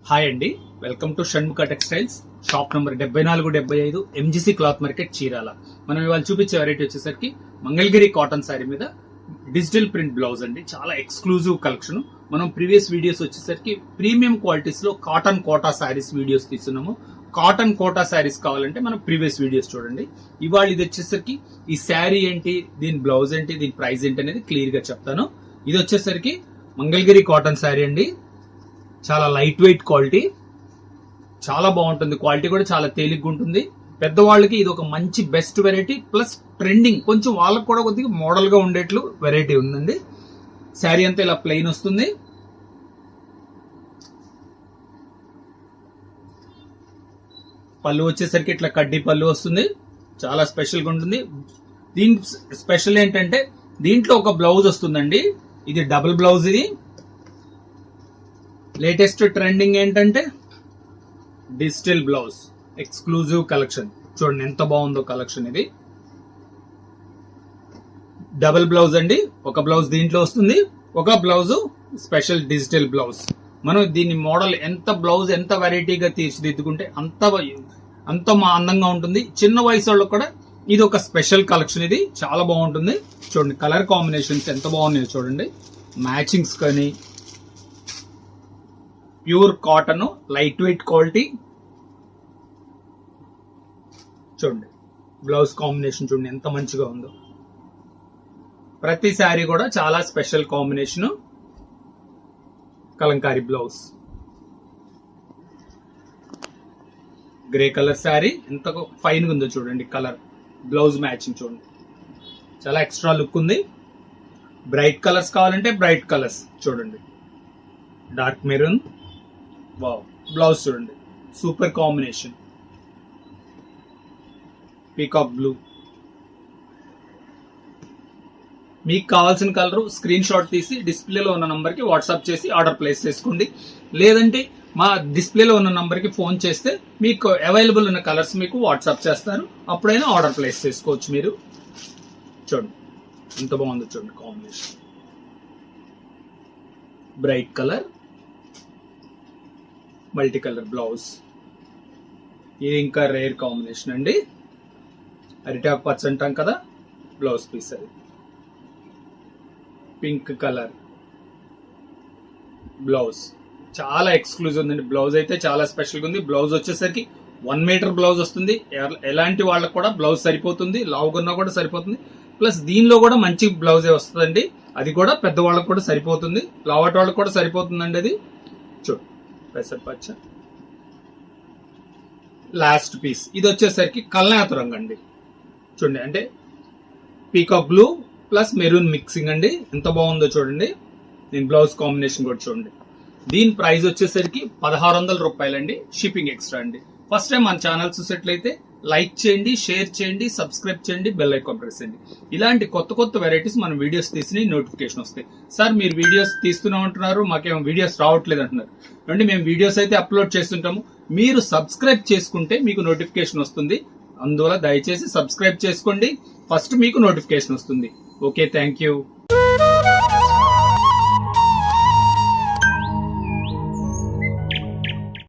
Hi అండి, welcome to Shanmukha textiles. Shop number 7475 MGC cloth market Chirala. మనం ఇవాళ చూపించే వెరైటీ వచ్చేసరికి మంగళగిరి కాటన్ శారీ మీద డిజిటల్ ప్రింట్ బ్లౌజ్ అండి. చాలా ఎక్స్క్లూజివ్ కలెక్షన్. మనం ప్రీవియస్ వీడియోస్ వచ్చేసరికి ప్రీమియం క్వాలిటీస్ లో కాటన్ కోటా శారీస్ వీడియోస్ తీస్తున్నాము. కాటన్ కోటా శారీస్ కావాలంటే మనం ప్రీవియస్ వీడియోస్ చూడండి. ఇవాళ ఇది వచ్చేసరికి ఈ శారీ ఏంటి, దీని బ్లౌజ్ ఏంటి, దీని ప్రైస్ ఏంటి అనేది క్లియర్ గా చెప్తాను. ఇది వచ్చేసరికి మంగళగిరి కాటన్ శారీ అండి. చాలా లైట్ వెయిట్ క్వాలిటీ, చాలా బాగుంటుంది. క్వాలిటీ కూడా చాలా తేలిగ్గా ఉంటుంది. పెద్దవాళ్ళకి ఇది ఒక మంచి బెస్ట్ వెరైటీ, ప్లస్ ట్రెండింగ్, కొంచెం వాళ్ళకి కూడా కొద్దిగా మోడల్ గా ఉండేట్లు వెరైటీ ఉందండి. శారీ అంతా ఇలా ప్లెయిన్ వస్తుంది. పళ్ళు వచ్చేసరికి ఇట్లా కడ్డీ పళ్ళు వస్తుంది. చాలా స్పెషల్ గా ఉంటుంది. దీని స్పెషల్ ఏంటంటే దీంట్లో ఒక బ్లౌజ్ వస్తుందండి. ఇది డబుల్ బ్లౌజ్. ఇది లేటెస్ట్ ట్రెండింగ్ ఏంటంటే డిజిటల్ బ్లౌజ్, ఎక్స్క్లూజివ్ కలెక్షన్. చూడండి ఎంత బాగుందో కలెక్షన్. ఇది డబుల్ బ్లౌజ్ అండి. ఒక బ్లౌజ్ దీంట్లో వస్తుంది, ఒక బ్లౌజ్ స్పెషల్ డిజిటల్ బ్లౌజ్. మనం దీని మోడల్ ఎంత బ్లౌజ్ ఎంత వెరైటీగా తీర్చిదిద్దుకుంటే అంత అందంగా ఉంటుంది. చిన్న వయసు వాళ్ళకి కూడా ఇది ఒక స్పెషల్ కలెక్షన్. ఇది చాలా బాగుంటుంది. చూడండి కలర్ కాంబినేషన్స్ ఎంత బాగున్నాయో చూడండి. మ్యాచింగ్స్ కానీ, pure cotton, light weight quality. చూడండి బ్లౌజ్ కాంబినేషన్ చూడండి ఎంత మంచిగా ఉందో. ప్రతి శారీ కూడా చాలా special combination. Kalamkari blouse, grey colour sari ఎంత ఫైన్ గా ఉందో చూడండి. కలర్ బ్లౌజ్ మ్యాచింగ్ చూడండి, చాలా ఎక్స్ట్రా లుక్ ఉంది. బ్రైట్ కలర్స్ కావాలంటే బ్రైట్ కలర్స్ చూడండి. Dark maroon, wow. బ్లౌజ్ చూడండి సూపర్ కాంబినేషన్. Peacock blue. మీకు కావాల్సిన కలర్ స్క్రీన్ షాట్ తీసి డిస్ప్లేలో ఉన్న నంబర్ కి వాట్సాప్ చేసి ఆర్డర్ ప్లేస్ చేసుకోండి. లేదంటే మా డిస్ప్లేలో ఉన్న నంబర్ కి ఫోన్ చేస్తే మీకు అవైలబుల్ ఉన్న కలర్స్ మీకు వాట్సాప్ చేస్తారు. అప్పుడైనా ఆర్డర్ ప్లేస్ చేసుకోవచ్చు మీరు. చూడండి ఎంత బాగుందో చూడండి combination. Bright colour, multi colour blouse. ఇది ఇంకా రేర్ కాంబినేషన్ అండి. అరిటాక్ పచ్చ అంటాం కదా, బ్లౌజ్ పీస్ అది. పింక్ కలర్ బ్లౌజ్, చాలా ఎక్స్క్లూజివ్ ఉందండి. బ్లౌజ్ అయితే చాలా స్పెషల్ గా ఉంది. బ్లౌజ్ వచ్చేసరికి 1 మీటర్ బ్లౌజ్ వస్తుంది. ఎలాంటి వాళ్ళకి కూడా బ్లౌజ్ సరిపోతుంది, లావుగున్నా కూడా సరిపోతుంది. ప్లస్ దీనిలో కూడా మంచి బ్లౌజే వస్తుందండి. అది కూడా పెద్దవాళ్ళకి కూడా సరిపోతుంది, లావటి వాళ్ళకి కూడా సరిపోతుందండి. అది చూడు పెసరపచ్చ. లాస్ట్ పీస్ ఇది వచ్చేసరికి కల్నాత రంగు అండి. చూడండి అంటే peacock blue plus maroon mixing అండి. ఎంత బాగుందో చూడండి. దీని బ్లౌజ్ కాంబినేషన్ కూడా చూడండి. దీని ప్రైస్ వచ్చేసరికి 1600 రూపాయలండి. షిప్పింగ్ ఎక్స్ట్రా అండి. ఫస్ట్ టైం మన ఛానల్ చూసేట్లయితే లైక్ చేయండి, షేర్ చేయండి, సబ్స్క్రైబ్ చేయండి, బెల్ ఐకాన్ ప్రెస్ చేయండి. ఇలాంటి కొత్త కొత్త వెరైటీస్ మనం వీడియోస్ తీసిన నోటిఫికేషన్ వస్తాయి. సార్ మీరు వీడియోస్ తీస్తూనే ఉంటున్నారు, మాకేమో వీడియోస్ రావట్లేదు అంటున్నారు. అంటే మేము వీడియోస్ అయితే అప్లోడ్ చేస్తుంటాము. మీరు సబ్స్క్రైబ్ చేసుకుంటే మీకు నోటిఫికేషన్ వస్తుంది. అందువల్ల దయచేసి సబ్స్క్రైబ్ చేసుకోండి. ఫస్ట్ మీకు నోటిఫికేషన్ వస్తుంది. Okay, thank you.